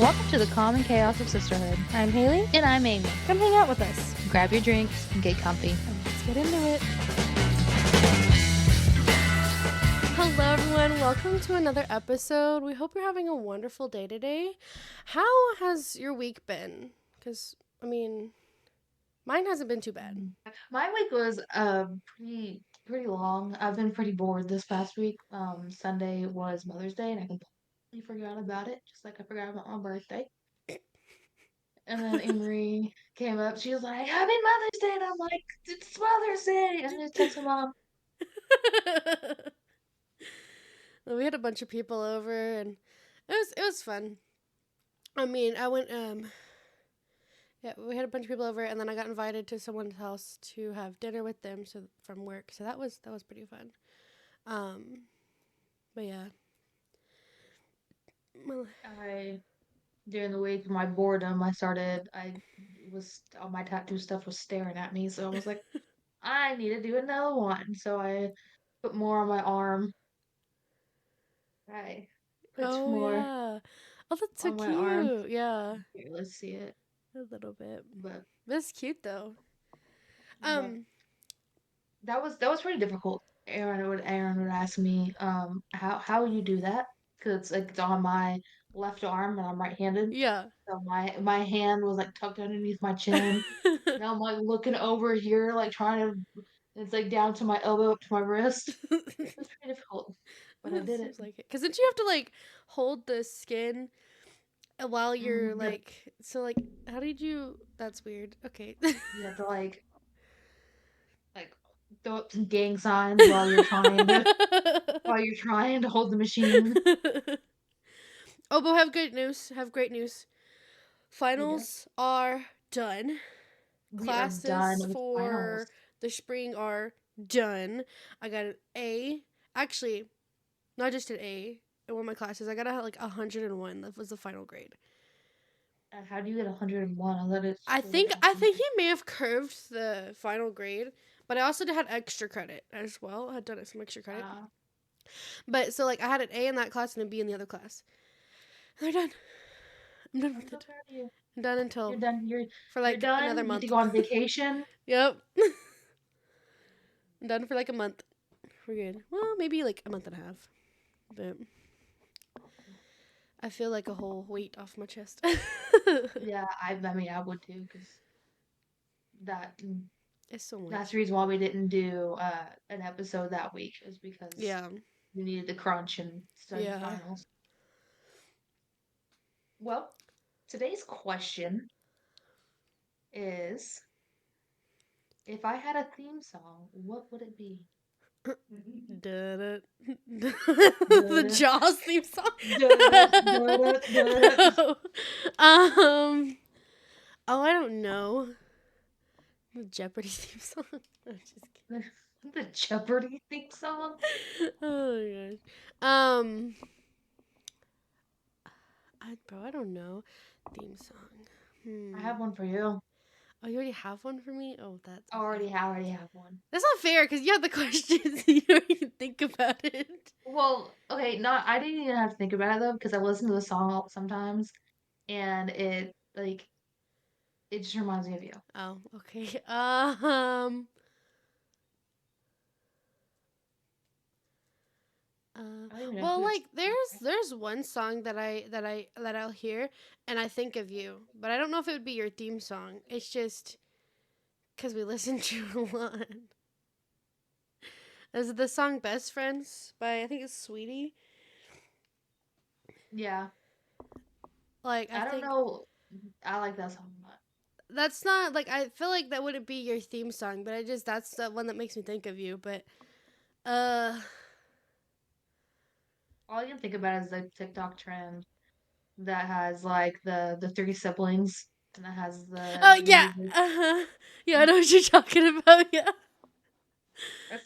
Welcome to the common chaos of sisterhood. I'm Haley. And I'm Amy. Come hang out with us. Grab your drinks and get comfy. Let's get into it. Hello, everyone. Welcome to another episode. We hope you're having a wonderful day today. How has your week been? Because, mine hasn't been too bad. My week was pretty long. I've been pretty bored this past week. Sunday was Mother's Day, and I completely forgot about it, just like I forgot about my birthday. And then Emery came up. She was like, "Happy Mother's Day," and I'm like, "It's Mother's Day," and I just text my mom. We had a bunch of people over, and it was fun. We had a bunch of people over, and then I got invited to someone's house to have dinner with them from work. So that was pretty fun. But yeah. During the week, my boredom, all my tattoo stuff was staring at me, so I was like, I need to do another one. So I put more on my arm. I put more Yeah. Oh, that's so on my arm. cute. Yeah. Here, let's see it. A little bit. But That's cute though. that was pretty difficult. Aaron would ask me, how you do that? Because it's on my left arm and I'm right-handed. Yeah. So my hand was like tucked underneath my chin. Now I'm like looking over here, like trying to. It's like down to my elbow, up to my wrist. It's pretty difficult, but I did it. Seems like it. Because didn't you have to like hold the skin while you're Yep. like, so like, how did you? That's weird. Okay. You have to like throw up some gang signs while you're trying to hold the machine. Oh, but have great news. Have great news. We do. Finals are done. We are Classes done with for finals. the spring are done. I got an A. Actually, not just an A in one of my classes. I got like 101. That was the final grade. How do you get 101? I let it. I think he may have curved the final grade, but I also had extra credit as well. I had done some extra credit. But so like I had an A in that class and a B in the other class. And I'm done. I'm done with it. I'm done until You're done. for like You're done. another You month. get to go on vacation. Yep. I'm done for like a month. We're good. Well, maybe like a month and a half. But I feel like a whole weight off my chest. Yeah, I would too, because that It's so much. that's the reason why we didn't do an episode that week, is because we needed to crunch and study finals. Well, today's question is, if I had a theme song, what would it be? The Jaws theme song. Oh, I don't know. The Jeopardy theme song. I'm just kidding. The Jeopardy theme song? Oh my gosh. I don't know. Theme song. I have one for you. Oh, you already have one for me? Oh, that's I already have one. That's not fair, because you have the questions and you don't even think about it. Well, okay, I didn't even have to think about it though, because I listen to the song sometimes, and it just reminds me of you. Oh, okay. Well, like there's one song that I'll hear and I think of you, but I don't know if it would be your theme song. It's just because we listen to it a lot. Is the song "Best Friends" by I think it's Sweetie? Yeah. Like I don't know. I like that song a lot. That's not like I feel like that wouldn't be your theme song, but that's the one that makes me think of you. But all I can think about is the TikTok trend that has like the three siblings, and that has the yeah, yeah, I know what you're talking about. Yeah,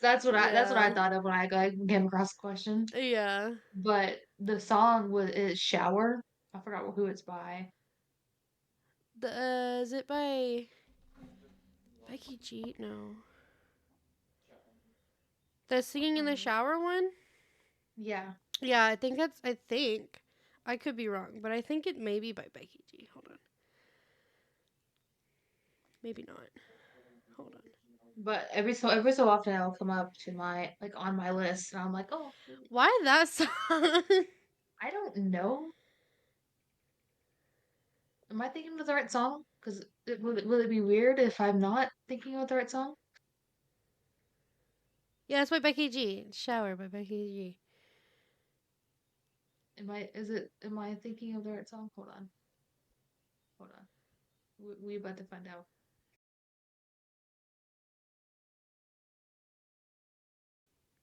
that's what I thought of when I came across the question. Yeah, but the song is "Shower." I forgot who it's by. Is it by Becky G? No. The singing in the shower one? Yeah. Yeah, I think. I could be wrong, but I think it may be by Becky G. Hold on. Maybe not. Hold on. But every so often it'll come up to my like on my list, and I'm like, oh, Why that song? I don't know. Am I thinking of the right song? Because will it be weird if I'm not thinking of the right song? Yeah, it's by Becky G. Shower by Becky G. Am I thinking of the right song? Hold on. We about to find out.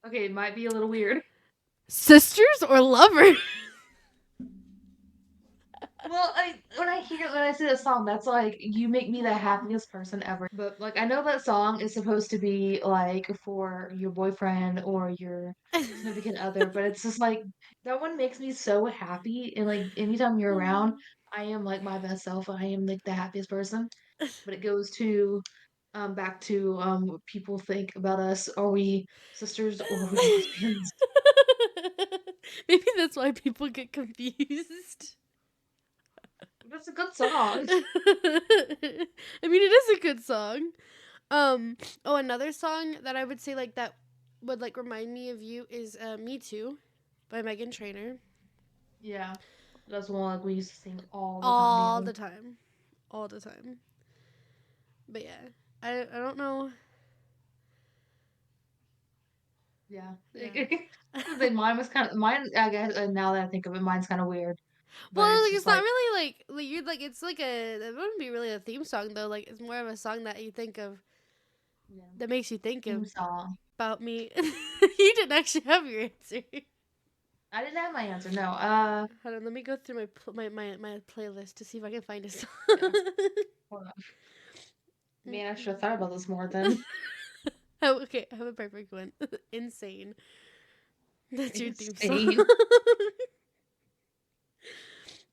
Okay, it might be a little weird. Sisters or lovers? Well, when I see that song, that's like you make me the happiest person ever. But like I know that song is supposed to be like for your boyfriend or your significant other, but it's just like that one makes me so happy. And like anytime you're around, I am like my best self. I am like the happiest person. But it goes to back to what people think about us. Are we sisters or are we lesbians? Maybe that's why people get confused. That's a good song. I mean, it is a good song. Oh, another song that I would say like that would like remind me of you is "Me Too" by Megan Trainor. Yeah. That's one like we used to sing all the time All together. the time, all the time. But yeah, I don't know. Yeah. Yeah. Mine was kind of mine. I guess now that I think of it, mine's kind of weird. But Well, it's like just it's not like really like you're like it's like a it wouldn't be really a theme song though. Like it's more of a song that you think of yeah, that makes you think theme song. about me. You didn't actually have your answer. I didn't have my answer. No. Hold on, let me go through my playlist to see if I can find a song. Yeah. Hold on. Man, I should have thought about this more then. Oh, okay, I have a perfect one. Insane. That's your theme song. Insane.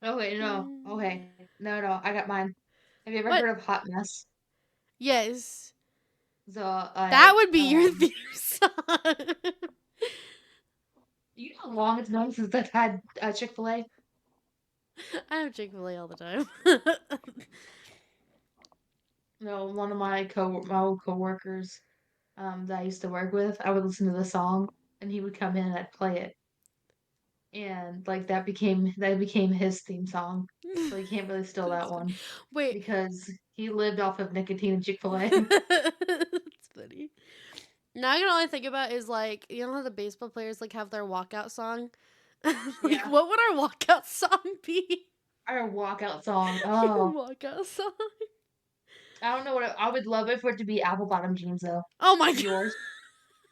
Okay, no. Okay. No, no. I got mine. Have you ever What? heard of Hot Mess? Yes. So That like would be your theme song. you know how long it's been since I've had Chick-fil-A? I have Chick fil A all the time. No, one of my old coworkers that I used to work with, I would listen to the song and he would come in and I'd play it. And like that became his theme song. So you can't really steal that That's funny. one Wait. because he lived off of nicotine and Chick-fil-A. That's funny. Now I can only think about is like you know how the baseball players like have their walkout song. Like Yeah. what would our walkout song be? Our walkout song. Your Oh, walkout song. I don't know I would love it for it to be apple bottom jeans though. Oh my god. Yours.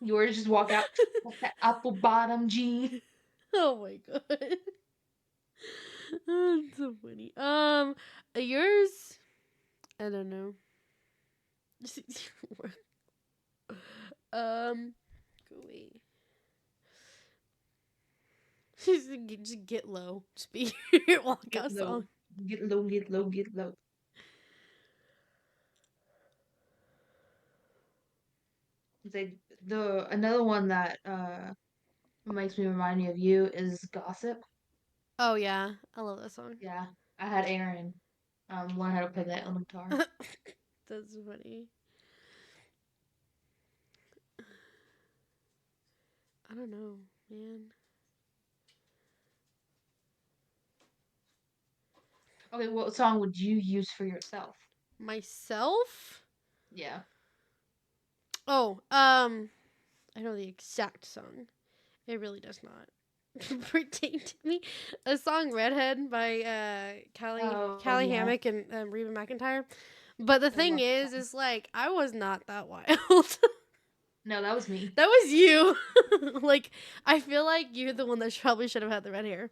Yours just walk out with that apple bottom jean. Oh my god. That's so funny. Yours. I don't know. um, wait. Just get low. Just be your Get walkout low. song. Get low, get low, get low. They the another one that makes me remind me of you is Gossip. Oh yeah, I love that song. Yeah. I had Aaron learn how to play that on the guitar. That's funny. I don't know, man. Okay, what song would you use for yourself? Myself? Yeah. Oh, I know the exact song. It really does not pertain to me. A song "Redhead" by Oh Callie yeah. Hammock and Reba McEntire. But the I thing love that song. is like I was not that wild. No, that was me. That was you. Like I feel like you're the one that probably should have had the red hair.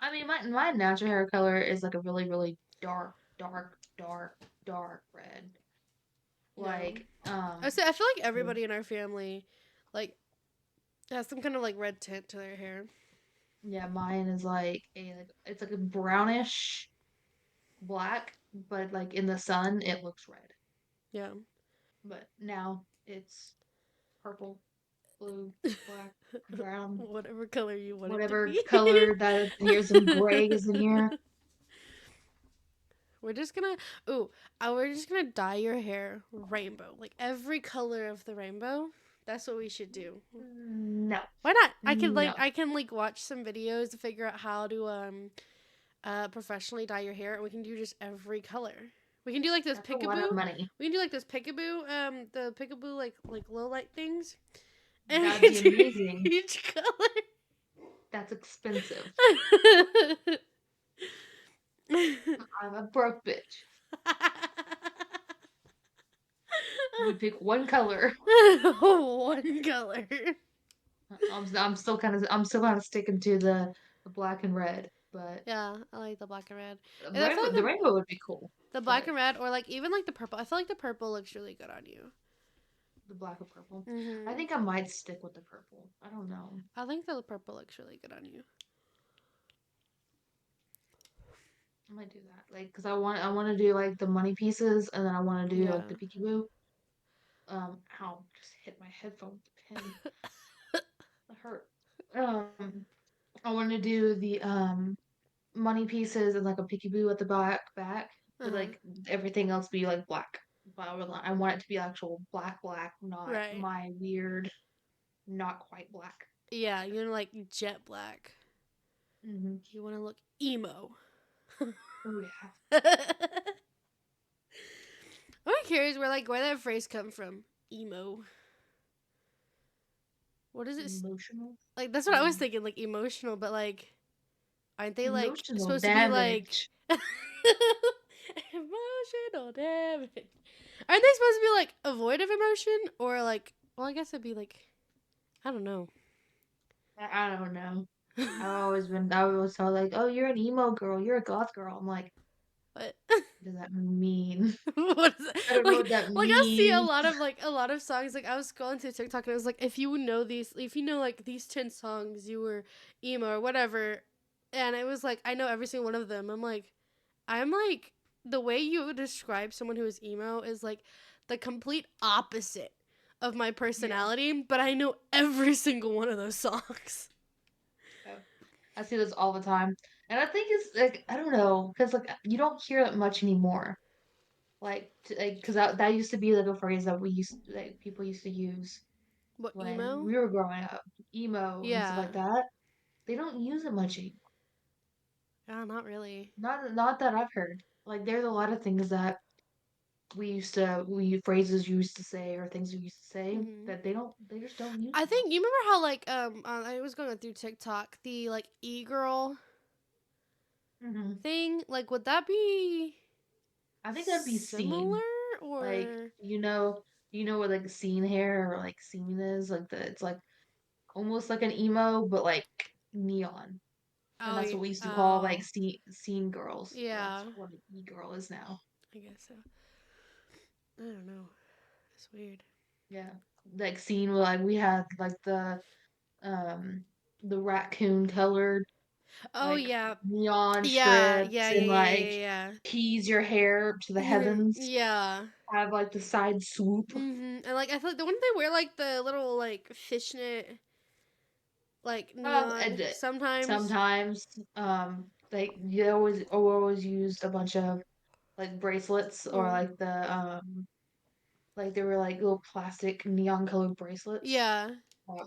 I mean, my natural hair color is like a really, really dark red. Yeah. Like, I say I feel like yeah, everybody in our family, like, has some kind of like red tint to their hair. yeah, mine is like it's like a brownish black, but like in the sun it looks red. Yeah. But now it's purple. blue, black, brown, Whatever color you want it to whatever be. color that is in here. Some gray is in here. We're just gonna, ooh, we're just gonna dye your hair rainbow, like every color of the rainbow. That's what we should do. No, Why not? no. I can like watch some videos to figure out how to professionally dye your hair, and we can do just every color. We can do like those That's a lot of peekaboo. money. We can do like those peekaboo, the peekaboo like low light things, and we That'd can be do amazing. each color. That's expensive. I'm a broke bitch. You pick one color. One color. I'm still kind of sticking to the black and red, but Yeah, I like the black and red. And I feel the like rainbow would be cool, the black but and red, or like even like the purple. I feel like the purple looks really good on you. the black or purple. I Mhm. think I might stick with the purple. I don't know. I think the purple looks really good on you. I might do that, like, cause I want to do like the money pieces, and then I want to do like Yeah. the peekaboo. Ow, just hit my headphone with the pin. That hurt. I want to do the money pieces and like a peekaboo at the back, Uh but huh. like everything else be like black. But I want it to be actual black, not Right. my weird, not quite black. Yeah, you want to like jet black. Mm-hmm. You want to look emo. Oh yeah, I'm curious where that phrase come from. Emo. What is it? emotional, Like that's what I was um, thinking. Like emotional, but like aren't they like emotional supposed to be like damage. emotional damage? Aren't they supposed to be like avoid of emotion or like? Well, I guess it'd be like I don't know. I don't know. I always thought like, oh, you're an emo girl, you're a goth girl. I'm like, But what does that mean? what is it? I don't know what that Like I see means. a lot of songs. Like I was scrolling through TikTok and it was like if you know these, if you know like these 10 songs, you were emo or whatever. And it was like I know every single one of them. I'm like the way you describe someone who is emo is like the complete opposite of my Yeah. personality. But I know every single one of those songs. Yeah. I see this all the time. And I think it's like I don't know, because like you don't hear that much anymore. Because that used to be like a phrase that people used to use What when emo? we were growing up, emo and stuff Yeah. like that. They don't use it much anymore. Yeah, not really. Not that I've heard. Like there's a lot of things that we phrases you used to say or things we used to say Hmm. that they just don't use I anymore. think you remember how like I was going through TikTok the like e girl Hmm. thing. Like, would that be I think that'd be similar scene. Like or? you know what like scene hair or like scene is like it's like almost like an emo but like neon, and Oh, that's what we used to call like oh, scene girls. But that's yeah. what an e girl is now. I guess so. I don't know. It's weird. Yeah, like scene like we had like um the raccoon colored Oh like yeah, neon yeah, strips yeah, yeah, and like yeah, tease your hair to the yeah, heavens. yeah. Have like the side swoop. And like I feel like the one they wear like the little like fishnet like neon And sometimes. sometimes like you always used a bunch of like bracelets or Mm. like they were like little plastic neon colored bracelets. Yeah.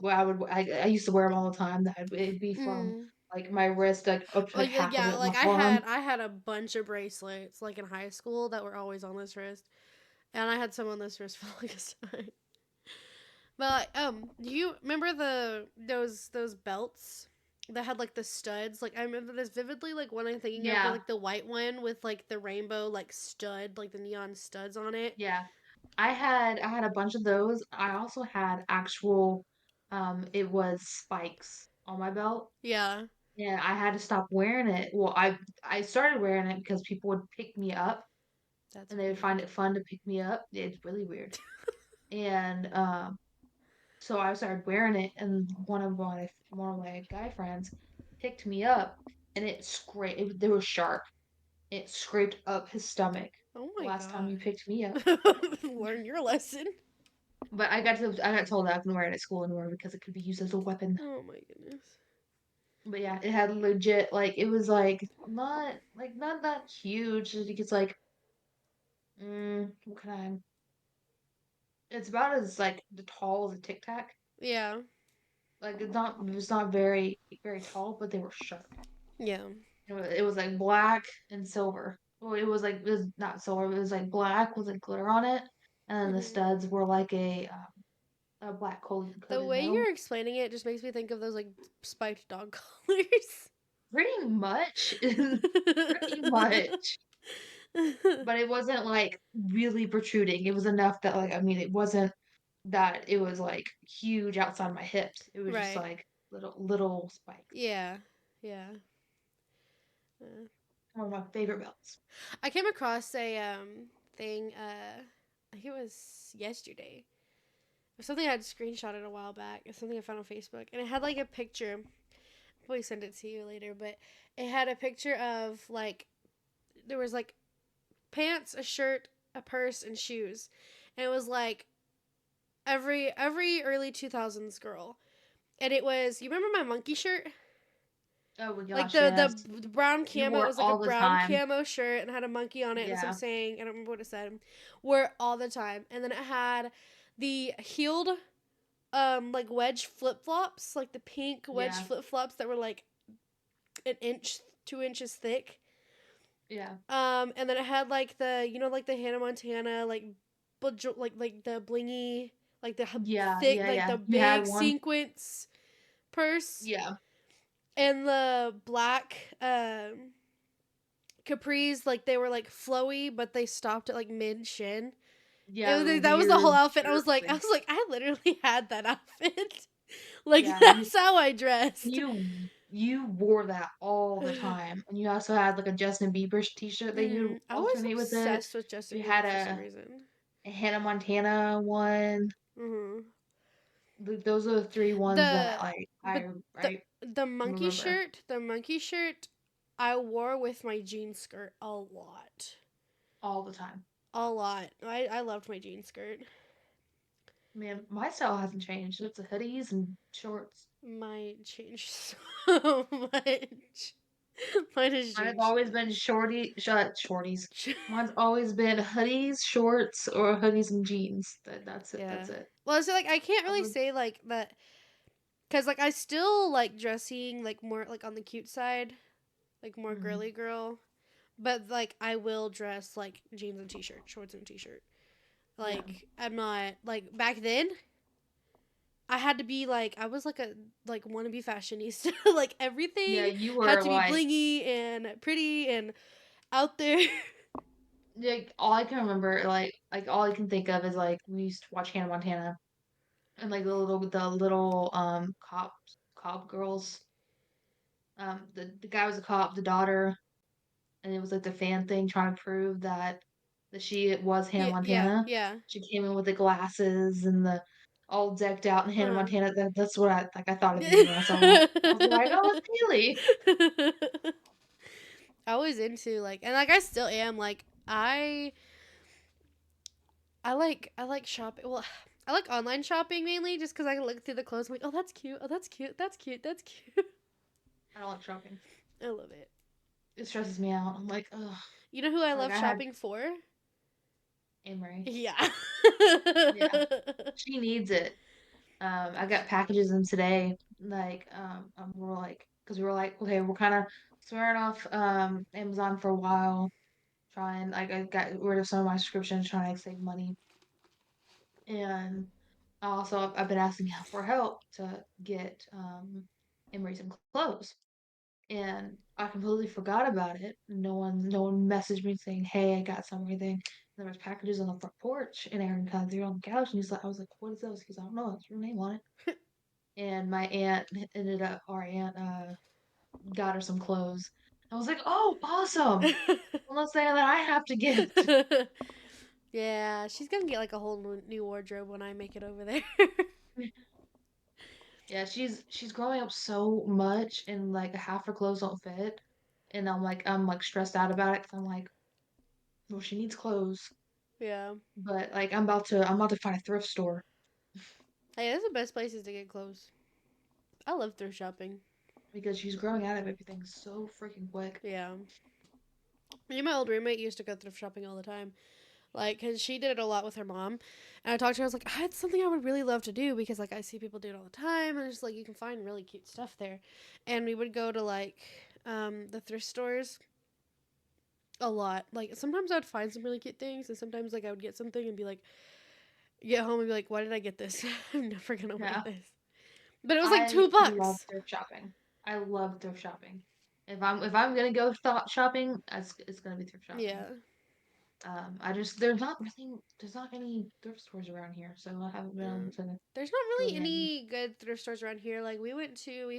Where I used to wear them all the time. It'd be from Mm. like my wrist like up to Oh like yeah, half of yeah. it my Like arm. I had a bunch of bracelets like in high school that were always on this wrist, and I had some on this wrist for the longest time. But like, do you remember those belts that had like the studs? Like I remember this vividly. Like one I'm thinking of, Yeah, like the white one with like the rainbow like stud, like the neon studs on it. yeah. I had a bunch of those. I also had actual it was spikes on my belt. Yeah, Yeah, I had to stop wearing it. I started wearing it because people would pick me up that's and they would find weird. it fun to pick me up. It's really weird. And so I started wearing it, and one of my guy friends picked me up, and they were sharp. It scraped up his stomach Oh the my last time you god. picked me up. Learn your lesson. But I got told I couldn't wear it at school anymore because it could be used as a weapon. Oh my goodness. But yeah, it had legit like it was like not that huge. I think it's like what can I? It's about as like the tall as a Tic Tac. Yeah. Like it's not very tall, but they were sharp. Yeah. It was like black and silver. Well, it was not silver. It was like black with like glitter on it, and then the Hmm. studs were like a black The coated way metal. you're explaining it just makes me think of those like spiked dog collars. Pretty much, pretty much. But it wasn't like really protruding. It was enough that like I mean it wasn't that it was like huge outside my hips. It was just Right. like little spikes. Yeah. Yeah. Uh, One of my favorite belts. I came across a thing. I think it was yesterday. It was something I had screenshotted a while back. It's something I found on Facebook, and it had like a picture. I'll probably send it to you later, but it had a picture of like there was like pants, a shirt, a purse, and shoes, and it was like every early 2000s girl, and it was you remember my monkey shirt. Oh my Like gosh, yes. the brown You camo, it wore was like a all the brown time. camo shirt and had a monkey on it and some Yeah, saying. I don't remember what it said. Wore all the time, and then it had the heeled like wedge flip flops, like the pink wedge yeah, flip flops that were like an inch, 2 inches thick. yeah, And then it had like the like the Hannah Montana like the blingy like the thick like yeah. the You had big one. sequence purse Yeah, and the black capris, like they were like flowy but they stopped at like mid shin. It yeah. was The like, that was the whole weird outfit. I shirt was like thing. I literally had that outfit. Like Yeah, that's how I dressed. you wore that all the time, and you also had like a Justin Bieber t-shirt that you'd I was alternate with it. obsessed with Justin You Bieber had for some reason. a Hannah Montana one. Hmm. Those are the three ones that The like but the I the monkey remember shirt, I wore with my jean skirt a lot. all the time. A lot. I loved my jean skirt. Man, my style hasn't changed. It's the hoodies and shorts. Mine changed so much. Mine has Mine has changed so always been much. shorties. Mine's always been hoodies, shorts, or hoodies and jeans. That's it. Yeah. That's it. Well, so like I can't I really would, say like that because like I still like dressing like more like on the cute side, like more mhm. girly girl. But like I will dress like jeans and t-shirt, shorts and t-shirt. Yeah, Like I'm not like back then. I had to be like I was like a like wannabe fashionista. Like yeah. everything You had were to be like, blingy and pretty and out there. all I can remember, like all I can think of is like we used to watch Hannah Montana and like the little cop girls. The guy was a cop, the daughter, and it was like the fan thing trying to prove that she was Hannah Yeah, yeah, Montana. yeah. She came in with the glasses and the all decked out in Hannah Uh Montana. That's what I thought of you when I saw that. I was like, oh, huh. it's Haley. I was into like and like I still am like I like shopping. Well, I like online shopping mainly just because I can look through the clothes. I'm like, oh, that's cute. Oh, that's cute. That's cute. That's cute. I don't like shopping. I love it. It stresses me out. I'm like, ugh. You know who I Like love I had shopping for? Amory. Yeah. Yeah, she needs it. I got packages in today. We're like, because we were like, okay, we're kind of swearing off Amazon for a while. Trying, like, I got rid of some of my subscriptions, trying to save money. And also, I've been asking for help to get Emery some clothes. And I completely forgot about it. No one messaged me saying, "Hey, I got some or anything." And there was packages on the front porch, and Aaron kind of threw it on the couch, and I was like, "What is those?" He's like, "I don't know. It's your name on it." And my aunt ended up, our aunt, got her some clothes. I was like, "Oh, awesome!" Unless saying that I have to gift. Yeah, she's gonna get like a whole new wardrobe when I make it over there. Yeah, she's growing up so much, and like half her clothes don't fit, and I'm like stressed out about it because I'm like, well, she needs clothes, Yeah. but like I'm about to find a thrift store. Hey, that's the best places to get clothes. I love thrift shopping. because she's growing out of everything so freaking quick. Yeah. Me and my old roommate used to go thrift shopping all the time. Like, because she did it a lot with her mom. And I talked to her, I was like, it's something I would really love to do because, like, I see people do it all the time. And it's like, you can find really cute stuff there. And we would go to, like, the thrift stores a lot. Like, sometimes I'd find some really cute things. And sometimes, like, I would get something and be like, get home and be like, why did I get this? I'm never going to wear Yeah. this. But it was like I two love bucks. thrift shopping. I love thrift shopping. If I'm gonna go shopping, it's gonna be thrift shopping. Yeah. I just there's not any thrift stores around here, so I haven't been able Um, to there's not go really to any. any good thrift stores around here. Like, we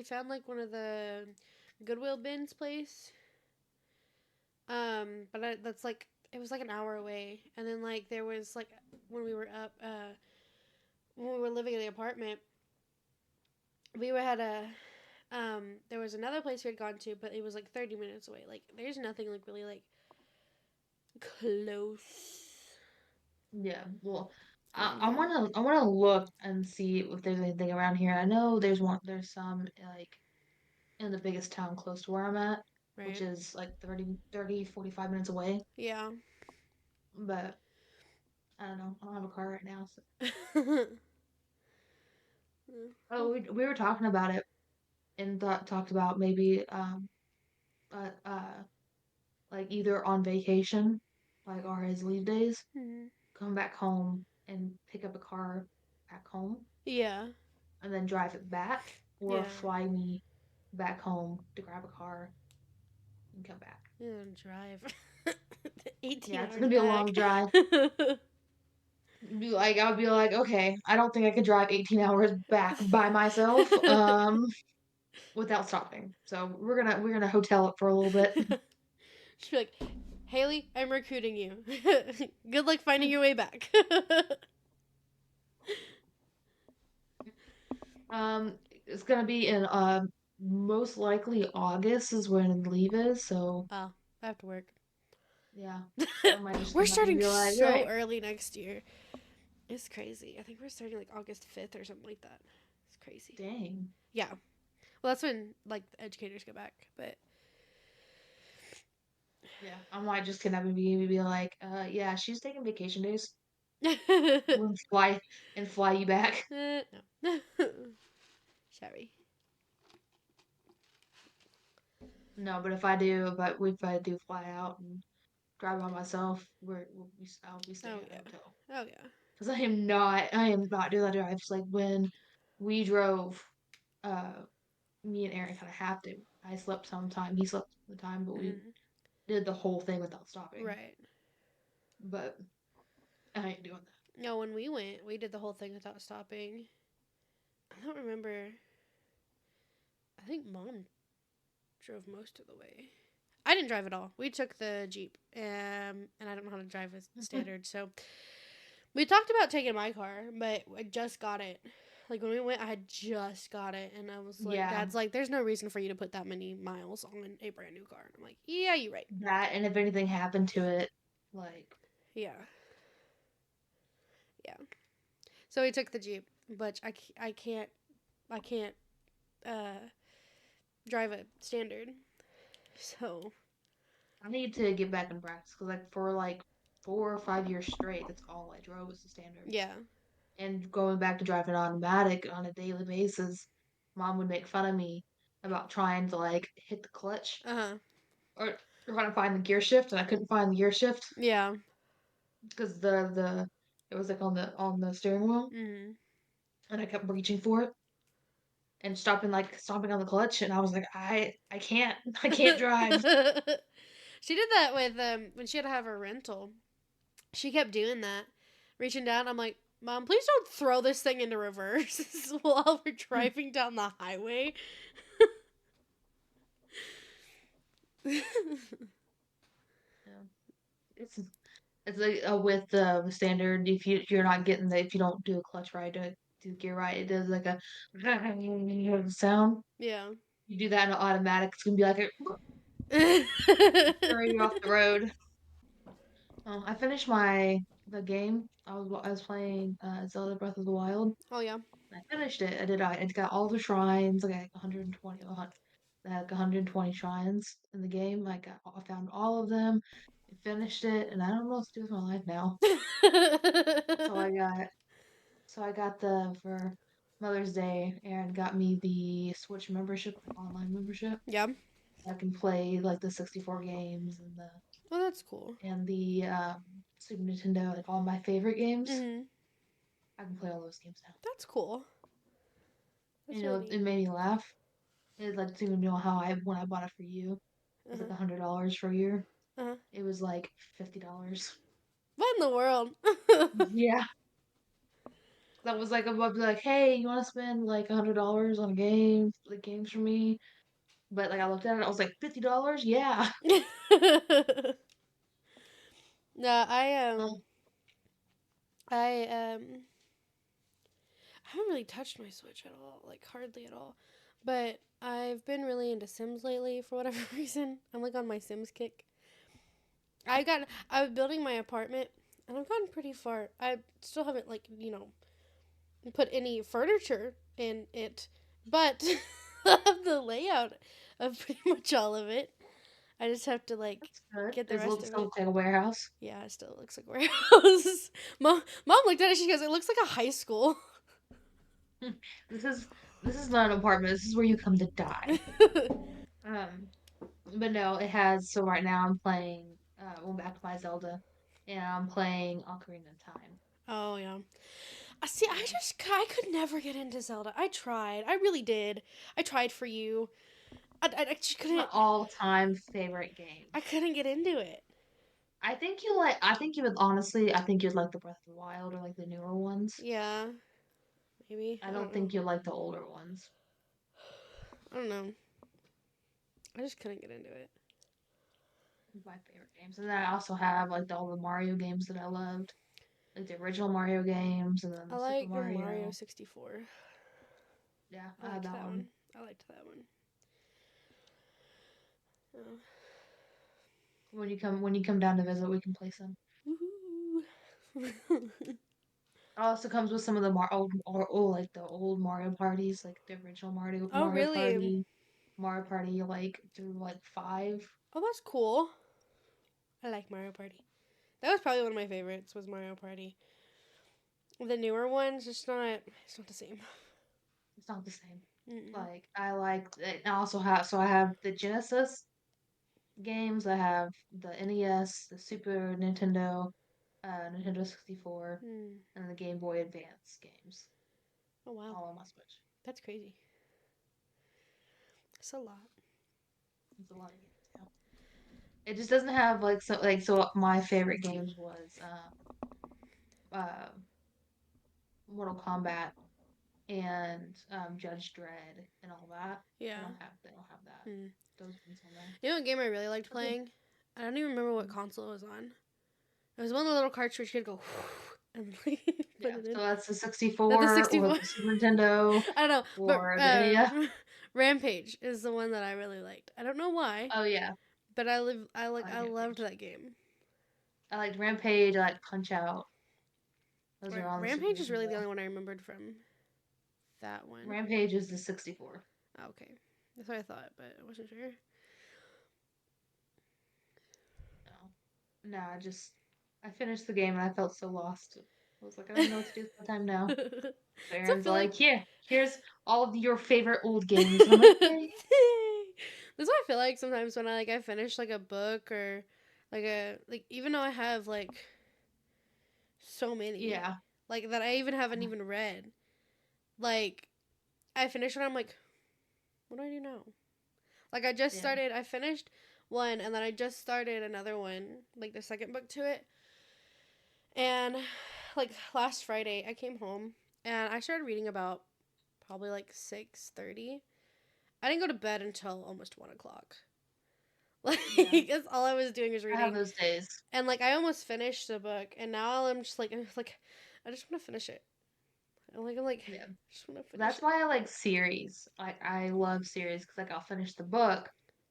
found, like, one of the Goodwill bins place. But that's like it was like an hour away, and then like there was like when we were up, when we were living in the apartment, we were had a there was another place we had gone to, but it was like 30 minutes away. Like there's nothing like really like close Yeah, well, I, around I here, wanna I wanna look and see if there's anything around here. I know there's some like in the biggest town close to where I'm at, which right? is like 45 minutes away. Yeah. But I don't know. I don't have a car right now. So. Oh, we were talking about it and talked about maybe uh, uh like either on vacation, like or his leave days, Mhm. come back home and pick up a car back home Yeah. and then drive it back, or Yeah. fly me back home to grab a car and come back. Yeah. Drive. 18 Yeah, it's hours gonna be a back. long drive. I'll be like, okay, I don't think I could drive 18 hours back by myself, without stopping. So we're gonna hotel it for a little bit. She'd be like, Haley, I'm recruiting you. Good luck finding your way back. It's gonna be in most likely August is when leave is. So Oh, I have to work. yeah, I might just We're come back and starting be like, so okay, early next year. It's crazy. I think we're starting like August 5th or something like that. It's crazy. dang. Yeah. Well, that's when like the educators go back. But Yeah, I might just kidnap and be like, yeah, she's taking vacation days. We'll fly you back. no. Sorry. No, but if I do fly out and drive by myself, I'll be staying Oh at a yeah. hotel Oh yeah. because I am not doing that drive. It's like when we drove, uh, me and Aaron kind of have to. I slept sometime, he slept the time, but we Mm, did the whole thing without stopping. right. But I ain't doing No, when we went, we did the whole thing without stopping. I don't remember. I think mom drove most of the way. I didn't drive at all. We took the Jeep, and I don't know how to drive a that. standard. So we talked about taking my car, but I just got it. Like when we went, I had just got it, and I was like, Yeah, Dad's like, "There's no reason for you to put that many miles on a brand new car." And I'm like, "Yeah, you're right." that and if anything happened to it, like Yeah, yeah. So we took the Jeep, but I can't uh, drive a standard. So I need to get back in practice because like for like 4 or 5 years straight, that's all I drove was the standard. yeah, And going back to driving automatic on a daily basis, mom would make fun of me about trying to like hit the clutch uh huh, or trying to find the gear shift, and I couldn't find the gear shift yeah, because the it was like on the steering wheel, mm-hmm. and I kept reaching for it and stopping on the clutch, and I was like, I can't I can't drive. She did that with when she had to have her rental. She kept doing that, reaching down. I'm like, Mom, please don't throw this thing into reverse while we're driving down the highway. Yeah. It's like with the standard. If you're not getting if you don't do a clutch right, do the gear right, it does like a sound. Yeah. You do that in automatic, it's gonna be like a throw you off the road. I finished my the game. I was playing Zelda Breath of the Wild. Oh yeah. I finished it. I got all the shrines. Like 120. I had like 120 shrines in the game. I found all of them. I finished it, and I don't know what to do with my life now. So I got so I got the for Mother's Day. Aaron got me the Switch membership, like online membership. Yeah. I can play like the 64 games Oh, that's cool. and the Super Nintendo, like all my favorite games. Mhm. I can play all those games now. That's cool. And, That's really it neat. made me laugh. It's like to know how I when I bought it for you, it Uh was like huh. $100 for a year. Uh huh. It was like $50. What in the world? Yeah, that was like above like, hey, you want to spend like $100 on a game, like games for me? But like I looked at it, I was like $50. Yeah. No, Um, I I haven't really touched my Switch at all, like hardly at all. But I've been really into Sims lately for whatever reason. I'm like on my Sims kick. I was building my apartment and I've gotten pretty far. I still haven't like, put any furniture in it, but I have the layout of pretty much all of it. I just have to like that's good. get the It rest looks of still it. looks like a warehouse. Yeah, it still looks like a warehouse. Mom looked at it. She goes, "It looks like a high school." This is this is not an apartment. This is where you come to die. Um, but no, it has. So right now I'm playing. Well, back to my Zelda, and I'm playing Ocarina of Time. Oh yeah. See, Yeah, I could never get into Zelda. I tried. I really did. I tried for you. I just it's my couldn't. all-time favorite game. I couldn't get into it. I think you like. I think you would honestly. I think you'd like the Breath of the Wild or like the newer ones. Yeah, maybe. I I don't don't know. think you like the older ones. I don't know. I just couldn't get into it. My favorite games, and then I also have like all the Mario games that I loved, like the original Mario games, and then I the Super like Mario Mario. 64. Yeah, I I had liked that that one. one. I liked that one. Oh. When you come down to visit, we can play some. Woohoo. It also comes with some of the old like the old Mario parties, like the original Oh, really? Mario Party like through like five. Oh, that's cool. I like Mario Party. That was probably one of my favorites. Was Mario Party. The newer ones, it's not the same. It's not the same. Mm-mm. Like I like it. I also have I have the Genesis games. I have the NES, the Super Nintendo, Nintendo 64, Mm. and the Game Boy Advance games, Oh wow, all on my Switch. that's crazy. That's a lot. It's a lot of games. Yeah. It just doesn't have so my favorite games was Mortal Kombat and Judge Dredd and all that. Yeah. They don't have that Mm. those ones on there. You know what game I really liked Okay. playing? I don't even remember what console it was on. It was one of the little cartridge you could go and like put Yeah, it so in. that's the Not the 64 or 64. the Super Nintendo I don't know, but or the NES. Rampage is the one that I really liked. I don't know why, Oh yeah, but I like I loved Rampage. that game. I liked Rampage. I liked Punch Out. Those are Right. on the Super Rampage is really the Nintendo. only one I remembered from that one. Rampage is the 64. Oh, okay. That's what I thought, but I wasn't sure. No, no, I finished the game and I felt so lost. I was like, I don't know what to do with my time now. So So I Aaron's feel like like, here, here's all of your favorite old games, and I'm like, okay. that's what I feel like sometimes when I finish like a book or like even though I have like so many Yeah. like that I even haven't even read. Like I finish one, I'm like, what do I do now? Like Yeah. I finished one and then I just started another one, like the second book to it. And like last Friday I came home and I started reading about probably like 6:30. I didn't go to bed until almost 1 o'clock. Like Yeah. that's all I was doing was I have reading. those days. And like I almost finished the book and now I'm just like I just want to finish it. I Yeah. just want to finish That's it. why I like series. Like I love series because like I'll finish the book,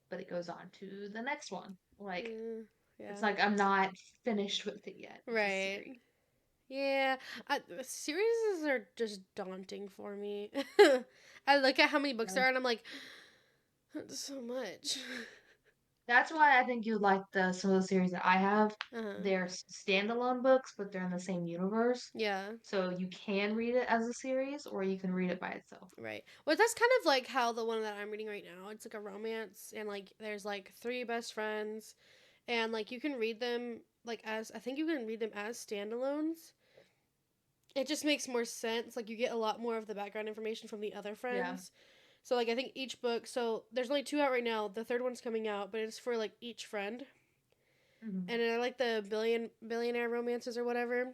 but it goes on to the next one. Like Mm, it's yeah. like I'm not finished with it yet. It's a Right. series. Yeah, series are just daunting for me. I look at how many books Yeah. there are, and I'm like, that's so much. That's why I think you'd like the some of the series that I have. Uh-huh. They're standalone books, but they're in the same universe. Yeah, So you can read it as a series, or you can read it by itself. right. Well, that's kind of like how the one that I'm reading right now. It's like a romance, and like there's like three best friends, and like you can read them like as I think you can read them as standalones. It just makes more sense. Like you get a lot more of the background information from the other Yeah. friends. So like I think each book. So there's only two out right now. The third one's coming out, but it's for like each friend. Hmm. And I like the billionaire romances or whatever.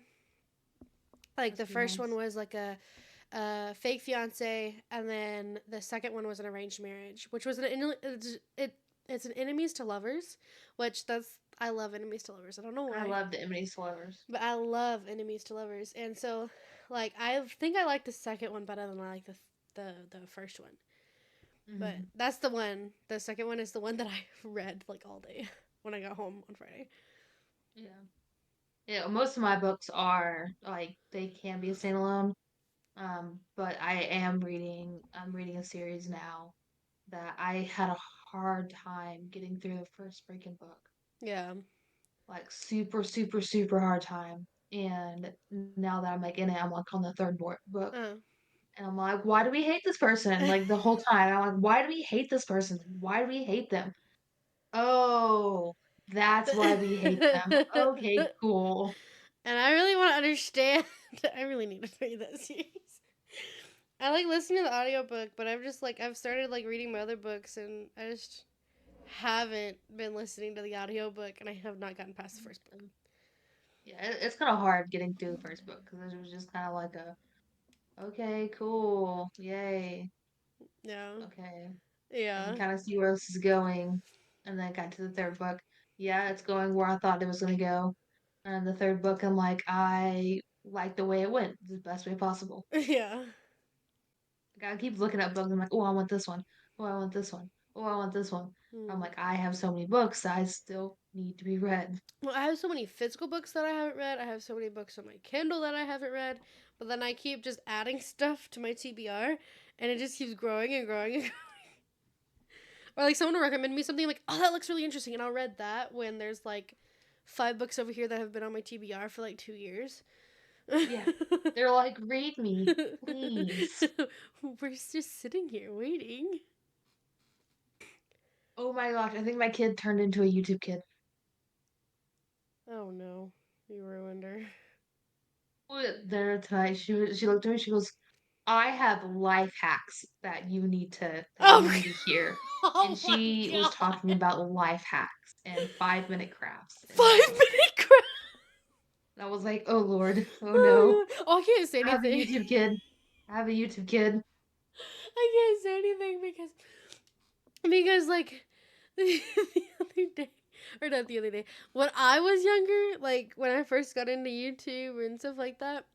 Like Those the are good first one ones. was like a fake fiance, and then the second one was an arranged marriage, which was it's an enemies to lovers, which that's I love enemies to lovers. I don't know I why, love the Enemies to Lovers. but I love enemies to lovers, and so like I think I like the second one better than I like the first one. But Hmm. that's the one. The second one is the one that I read like all day when I got home on Friday. Yeah. Yeah. Most of my books are like they can be a standalone. But I'm reading a series now that I had a hard time getting through the first freaking book. Yeah. Like super, super, super hard time. And now that I'm like in it, I'm like on the third book. Uh. And I'm like, why do we hate this person? Like the whole time. I'm like, why do we hate this person? Why do we hate them? Oh, that's why we hate them. Okay, cool. And I really want to understand. I really need to read that series. I like listening to the audiobook, but I've started like reading my other books, and I just haven't been listening to the audiobook, and I have not gotten past the first book. Yeah, it's kind of hard getting through the first book because it was just kind of like a, okay, cool, yay, Yeah. okay. I can Yeah. kind of see where this is going. And then I got to the third book. Yeah, it's going where I thought it was going to go. And the third book, I'm like, I like the way it went, the best way possible. Yeah. Like, I keep looking at books. I'm like, oh, I want this one. Oh, I want this one. Oh, I want this one. I'm Hmm. like, I have so many books that I still need to be read. Well, I have so many physical books that I haven't read. I have so many books on my Kindle that I haven't read. But then I keep just adding stuff to my TBR, and it just keeps growing and growing and or like someone will recommend me something like, oh, that looks really interesting, and I'll read that when there's like five books over here that have been on my TBR for like 2 years. Yeah. They're like, read me, please. We're just sitting here waiting. Oh my gosh, I think my kid turned into a YouTube kid. Oh no, you ruined her. There tonight. She looked at me. She goes, "I have life hacks that you Oh, need to hear." And oh my she was talking god! about life hacks and 5 minute crafts and Five like minute crap. I was like, "Oh Lord, oh no, Oh, God. Oh, I can't say I have a anything. YouTube kid. I have a YouTube kid." I can't say anything because like the other day, or not the other day, when I was younger, like when I first got into YouTube and stuff like that,